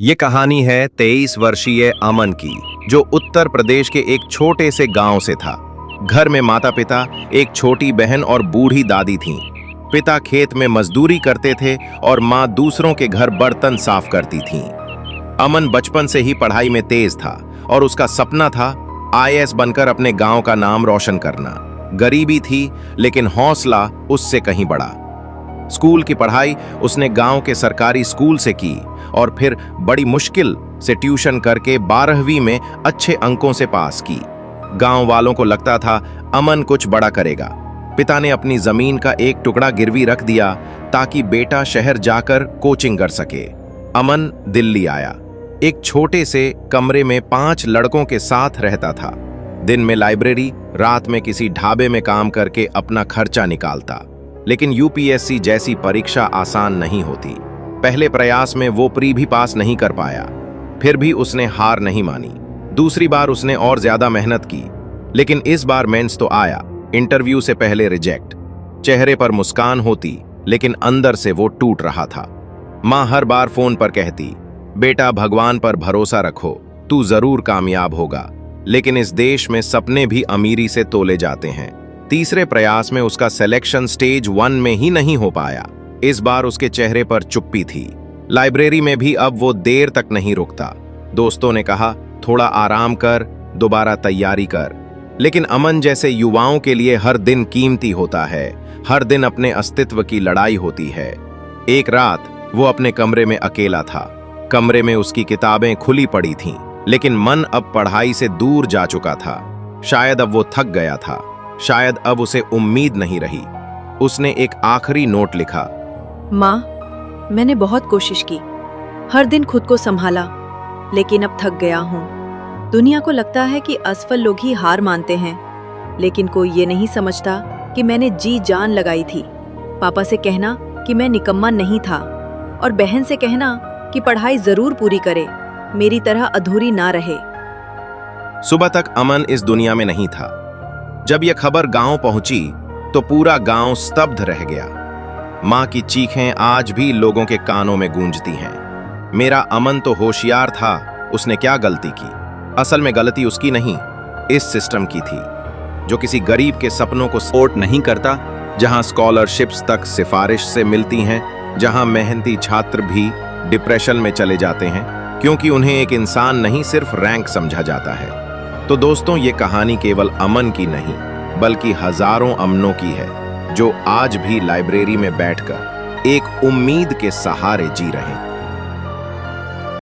ये कहानी है 23 वर्षीय अमन की, जो उत्तर प्रदेश के एक छोटे से गांव से था। घर में माता पिता, एक छोटी बहन और बूढ़ी दादी थीं। पिता खेत में मजदूरी करते थे और माँ दूसरों के घर बर्तन साफ करती थीं। अमन बचपन से ही पढ़ाई में तेज था और उसका सपना था आईएएस बनकर अपने गांव का नाम रोशन करना। गरीबी थी, लेकिन हौसला उससे कहीं बड़ा। स्कूल की पढ़ाई उसने गांव के सरकारी स्कूल से की और फिर बड़ी मुश्किल से ट्यूशन करके 12वीं में अच्छे अंकों से पास की। गांव वालों को लगता था अमन कुछ बड़ा करेगा। पिता ने अपनी जमीन का एक टुकड़ा गिरवी रख दिया ताकि बेटा शहर जाकर कोचिंग कर सके। अमन दिल्ली आया। एक छोटे से कमरे में 5 लड़कों के साथ रहता था। दिन में लाइब्रेरी, रात में किसी ढाबे में काम करके अपना खर्चा निकालता। लेकिन यूपीएससी जैसी परीक्षा आसान नहीं होती। पहले प्रयास में वो प्री भी पास नहीं कर पाया। फिर भी उसने हार नहीं मानी। दूसरी बार उसने और ज्यादा मेहनत की, लेकिन इस बार मेंस तो आया। इंटरव्यू से पहले रिजेक्ट। चेहरे पर मुस्कान होती, लेकिन अंदर से वो टूट रहा था। माँ हर बार फोन पर कहती, बेटा भगवान पर भरोसा रखो, तू जरूर कामयाब होगा। लेकिन इस देश में सपने भी अमीरी से तोले जाते हैं। तीसरे प्रयास में उसका सिलेक्शन स्टेज 1 में ही नहीं हो पाया। इस बार उसके चेहरे पर चुप्पी थी। लाइब्रेरी में भी अब वो देर तक नहीं रुकता। दोस्तों ने कहा, थोड़ा आराम कर, दोबारा तैयारी कर। लेकिन अमन जैसे युवाओं के लिए हर दिन कीमती होता है। हर दिन अपने अस्तित्व की लड़ाई होती है। एक रात वो अपने कमरे में अकेला था। कमरे में उसकी किताबें खुली पड़ी थीं, लेकिन मन अब पढ़ाई से दूर जा चुका था। शायद अब वो थक गया था। शायद अब उसे उम्मीद नहीं रही। उसने एक आखिरी नोट लिखा, माँ, मैंने बहुत कोशिश की, हर दिन खुद को संभाला, लेकिन अब थक गया हूँ। दुनिया को लगता है कि असफल लोग ही हार मानते हैं, लेकिन कोई ये नहीं समझता कि मैंने जी जान लगाई थी। पापा से कहना कि मैं निकम्मा नहीं था, और बहन से कहना कि पढ़ाई जरूर पूरी करे, मेरी तरह अधूरी ना रहे। सुबह तक अमन इस दुनिया में नहीं था। जब यह खबर गांव पहुंची तो पूरा गांव स्तब्ध रह गया। मां की चीखें आज भी लोगों के कानों में गूंजती हैं। मेरा अमन तो होशियार था, उसने क्या गलती की? असल में गलती उसकी नहीं, इस सिस्टम की थी, जो किसी गरीब के सपनों को सपोर्ट नहीं करता। जहां स्कॉलरशिप्स तक सिफारिश से मिलती हैं, जहां मेहनती छात्र भी डिप्रेशन में चले जाते हैं क्योंकि उन्हें एक इंसान नहीं, सिर्फ रैंक समझा जाता है। तो दोस्तों, ये कहानी केवल अमन की नहीं, बल्कि हजारों अमनों की है, जो आज भी लाइब्रेरी में बैठकर एक उम्मीद के सहारे जी रहे हैं।